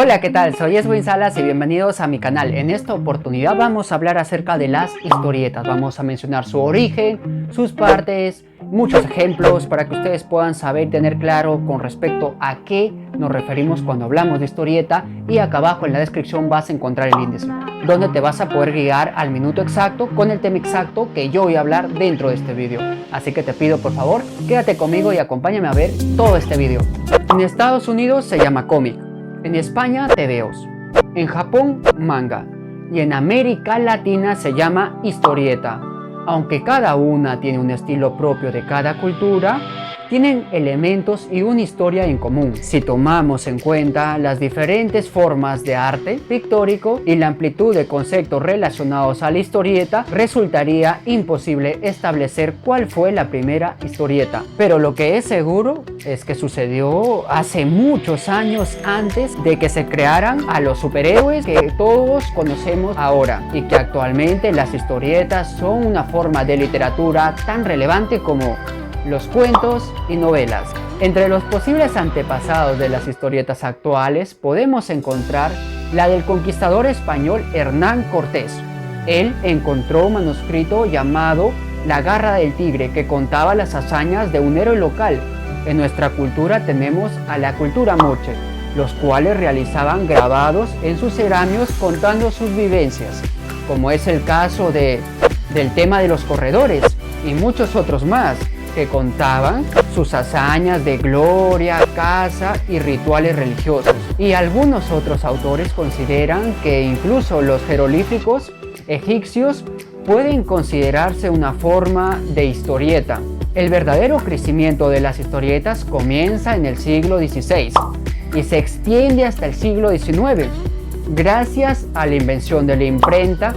Hola, ¿qué tal? Soy Edwin Salas y bienvenidos a mi canal. En esta oportunidad vamos a hablar acerca de las historietas. Vamos a mencionar su origen, sus partes, muchos ejemplos para que ustedes puedan saber y tener claro con respecto a qué nos referimos cuando hablamos de historieta. Y acá abajo en la descripción vas a encontrar el índice, donde te vas a poder guiar al minuto exacto con el tema exacto que yo voy a hablar dentro de este vídeo. Así que te pido por favor, quédate conmigo y acompáñame a ver todo este vídeo. En Estados Unidos se llama cómic. En España, tebeos, en Japón, manga, y en América Latina se llama historieta. Aunque cada una tiene un estilo propio de cada cultura, tienen elementos y una historia en común. Si tomamos en cuenta las diferentes formas de arte pictórico y la amplitud de conceptos relacionados a la historieta, resultaría imposible establecer cuál fue la primera historieta. Pero lo que es seguro es que sucedió hace muchos años antes de que se crearan a los superhéroes que todos conocemos ahora, y que actualmente las historietas son una forma de literatura tan relevante como los cuentos y novelas. Entre los posibles antepasados de las historietas actuales podemos encontrar la del conquistador español Hernán Cortés. Él encontró un manuscrito llamado La Garra del Tigre que contaba las hazañas de un héroe local. En nuestra cultura tenemos a la cultura moche, los cuales realizaban grabados en sus cerámicos contando sus vivencias, como es el caso del tema de los corredores y muchos otros más, que contaban sus hazañas de gloria, caza y rituales religiosos. Y algunos otros autores consideran que incluso los jeroglíficos egipcios pueden considerarse una forma de historieta. El verdadero crecimiento de las historietas comienza en el siglo XVI y se extiende hasta el siglo XIX, gracias a la invención de la imprenta,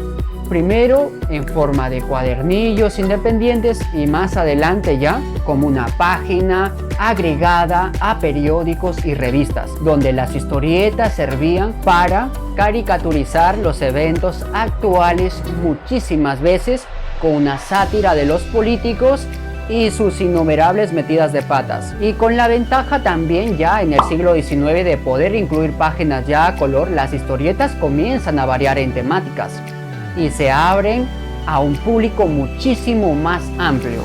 primero en forma de cuadernillos independientes y más adelante ya como una página agregada a periódicos y revistas, donde las historietas servían para caricaturizar los eventos actuales, muchísimas veces con una sátira de los políticos y sus innumerables metidas de patas, y con la ventaja también ya en el siglo XIX de poder incluir páginas ya a color. Las historietas comienzan a variar en temáticas y se abren a un público muchísimo más amplio.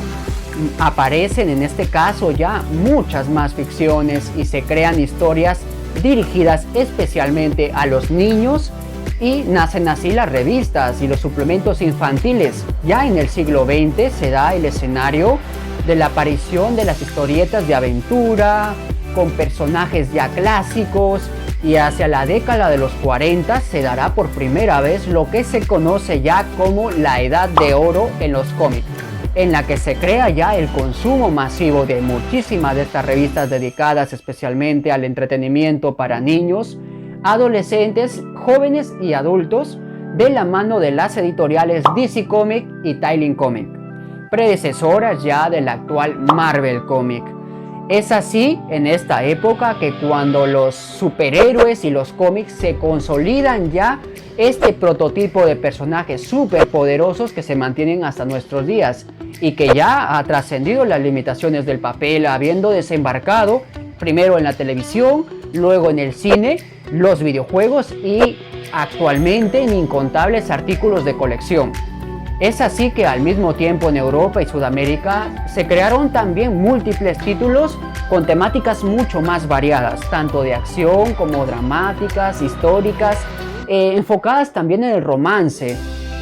Aparecen en este caso ya muchas más ficciones y se crean historias dirigidas especialmente a los niños, y nacen así las revistas y los suplementos infantiles. Ya en el siglo XX se da el escenario de la aparición de las historietas de aventura con personajes ya clásicos, y hacia la década de los 40 se dará por primera vez lo que se conoce ya como la Edad de Oro en los cómics, en la que se crea ya el consumo masivo de muchísimas de estas revistas dedicadas especialmente al entretenimiento para niños, adolescentes, jóvenes y adultos, de la mano de las editoriales DC Comics y Tiling Comics, predecesoras ya del actual Marvel Comics. Es así en esta época que cuando los superhéroes y los cómics se consolidan ya este prototipo de personajes superpoderosos que se mantienen hasta nuestros días y que ya ha trascendido las limitaciones del papel, habiendo desembarcado primero en la televisión, luego en el cine, los videojuegos y actualmente en incontables artículos de colección. Es así que al mismo tiempo en Europa y Sudamérica se crearon también múltiples títulos con temáticas mucho más variadas, tanto de acción como dramáticas, históricas, enfocadas también en el romance.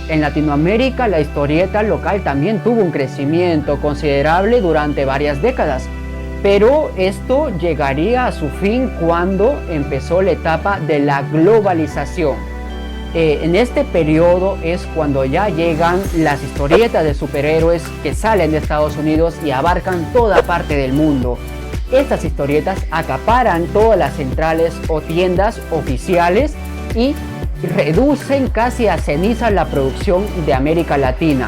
En Latinoamérica la historieta local también tuvo un crecimiento considerable durante varias décadas, pero esto llegaría a su fin cuando empezó la etapa de la globalización. En este periodo es cuando ya llegan las historietas de superhéroes que salen de Estados Unidos y abarcan toda parte del mundo. Estas historietas acaparan todas las centrales o tiendas oficiales y reducen casi a ceniza la producción de América Latina.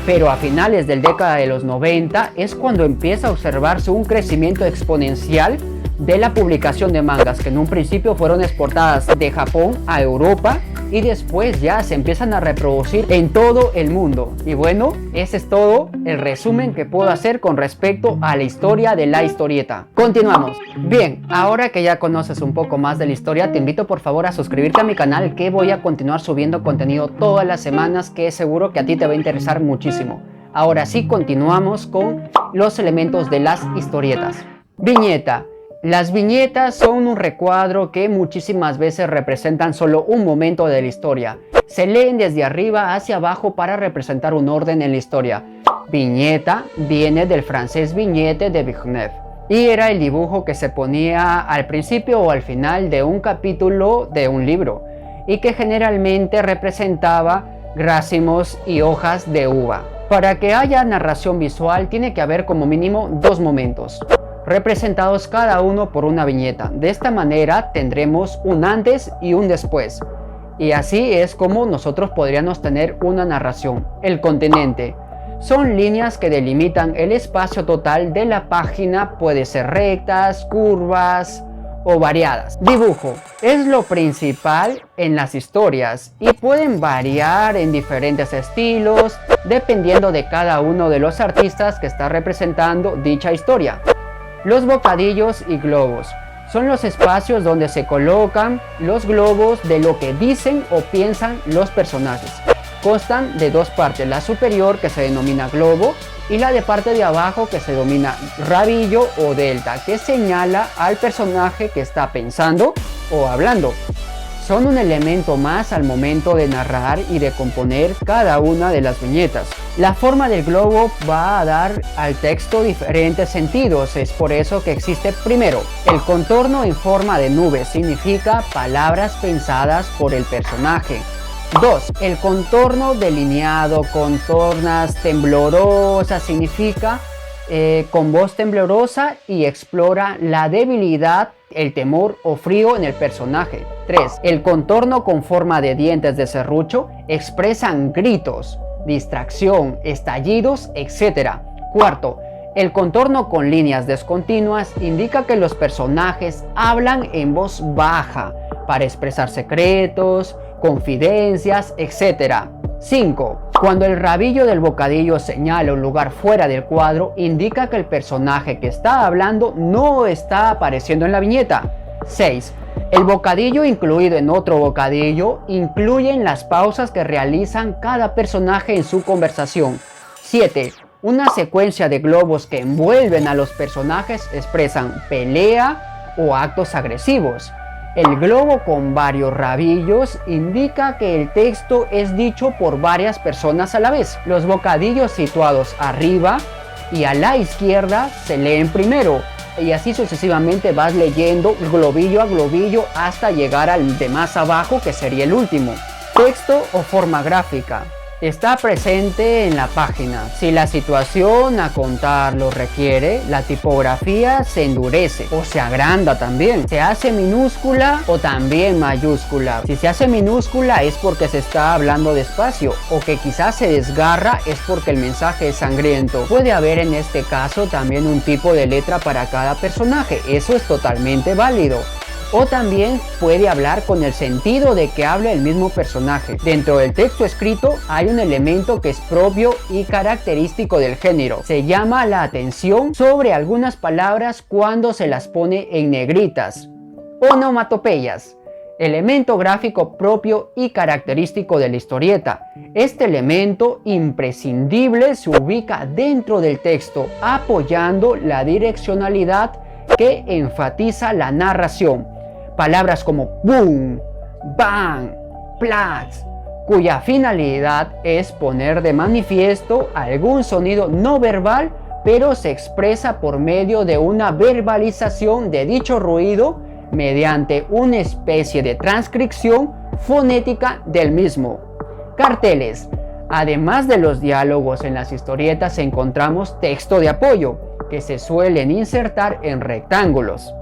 Pero a finales del década de los 90 es cuando empieza a observarse un crecimiento exponencial de la publicación de mangas, que en un principio fueron exportadas de Japón a Europa y después ya se empiezan a reproducir en todo el mundo. Y bueno, ese es todo el resumen que puedo hacer con respecto a la historia de la historieta. Continuamos. Bien, ahora que ya conoces un poco más de la historia, te invito por favor a suscribirte a mi canal, que voy a continuar subiendo contenido todas las semanas que seguro que a ti te va a interesar muchísimo. Ahora sí, continuamos con los elementos de las historietas. Viñeta. Las viñetas son un recuadro que muchísimas veces representan solo un momento de la historia. Se leen desde arriba hacia abajo para representar un orden en la historia. Viñeta viene del francés vignette de Villeneuve y era el dibujo que se ponía al principio o al final de un capítulo de un libro y que generalmente representaba racimos y hojas de uva. Para que haya narración visual tiene que haber como mínimo dos momentos, representados cada uno por una viñeta. De esta manera tendremos un antes y un después. Y así es como nosotros podríamos tener una narración. El continente. Son líneas que delimitan el espacio total de la página, puede ser rectas, curvas o variadas. Dibujo. Es lo principal en las historias y pueden variar en diferentes estilos dependiendo de cada uno de los artistas que está representando dicha historia. Los bocadillos y globos son los espacios donde se colocan los globos de lo que dicen o piensan los personajes. Constan de dos partes, la superior que se denomina globo y la de parte de abajo que se denomina rabillo o delta, que señala al personaje que está pensando o hablando. Son un elemento más al momento de narrar y de componer cada una de las viñetas. La forma del globo va a dar al texto diferentes sentidos, es por eso que existe primero. El contorno en forma de nube significa palabras pensadas por el personaje. 2. El contorno delineado, contornas temblorosas, significa con voz temblorosa y explora la debilidad, el temor o frío en el personaje. 3. El contorno con forma de dientes de serrucho expresan gritos, distracción, estallidos, etc. 4. El contorno con líneas discontinuas indica que los personajes hablan en voz baja para expresar secretos, confidencias, etc. 5. Cuando el rabillo del bocadillo señala un lugar fuera del cuadro, indica que el personaje que está hablando no está apareciendo en la viñeta. 6. El bocadillo incluido en otro bocadillo incluyen las pausas que realizan cada personaje en su conversación. 7. Una secuencia de globos que envuelven a los personajes expresan pelea o actos agresivos. El globo con varios rabillos indica que el texto es dicho por varias personas a la vez. Los bocadillos situados arriba y a la izquierda se leen primero y así sucesivamente vas leyendo globillo a globillo hasta llegar al de más abajo, que sería el último. Texto o forma gráfica. Está presente en la página. Si la situación a contar lo requiere, la tipografía se endurece o se agranda también. Se hace minúscula o también mayúscula. Si se hace minúscula es porque se está hablando despacio, o que quizás se desgarra es porque el mensaje es sangriento. Puede haber en este caso también un tipo de letra para cada personaje. Eso es totalmente válido. O también puede hablar con el sentido de que hable el mismo personaje. Dentro del texto escrito hay un elemento que es propio y característico del género. Se llama la atención sobre algunas palabras cuando se las pone en negritas. Onomatopeyas. Elemento gráfico propio y característico de la historieta. Este elemento imprescindible se ubica dentro del texto, apoyando la direccionalidad que enfatiza la narración. Palabras como boom, bang, plats, cuya finalidad es poner de manifiesto algún sonido no verbal, pero se expresa por medio de una verbalización de dicho ruido mediante una especie de transcripción fonética del mismo. Carteles. Además de los diálogos en las historietas encontramos texto de apoyo, que se suelen insertar en rectángulos.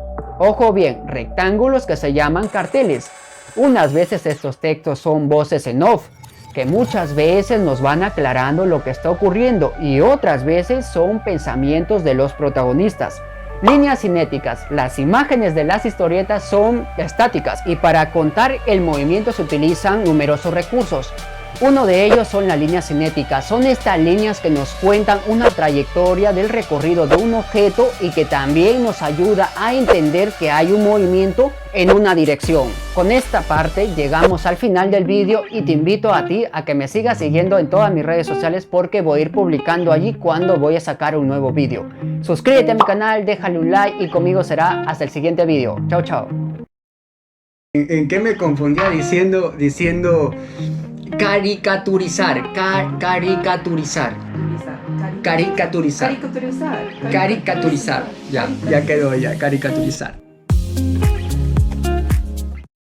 Ojo bien, rectángulos que se llaman carteles. Unas veces estos textos son voces en off, que muchas veces nos van aclarando lo que está ocurriendo, y otras veces son pensamientos de los protagonistas. Líneas cinéticas. Las imágenes de las historietas son estáticas y para contar el movimiento se utilizan numerosos recursos. Uno de ellos son las líneas cinéticas. Son estas líneas que nos cuentan una trayectoria del recorrido de un objeto y que también nos ayuda a entender que hay un movimiento en una dirección. Con esta parte llegamos al final del vídeo y te invito a ti a que me sigas siguiendo en todas mis redes sociales porque voy a ir publicando allí cuando voy a sacar un nuevo vídeo. Suscríbete a mi canal, déjale un like y conmigo será hasta el siguiente vídeo. Chao, chao. ¿En qué me confundía diciendo caricaturizar? Caricaturizar. Ya quedó, ya, caricaturizar.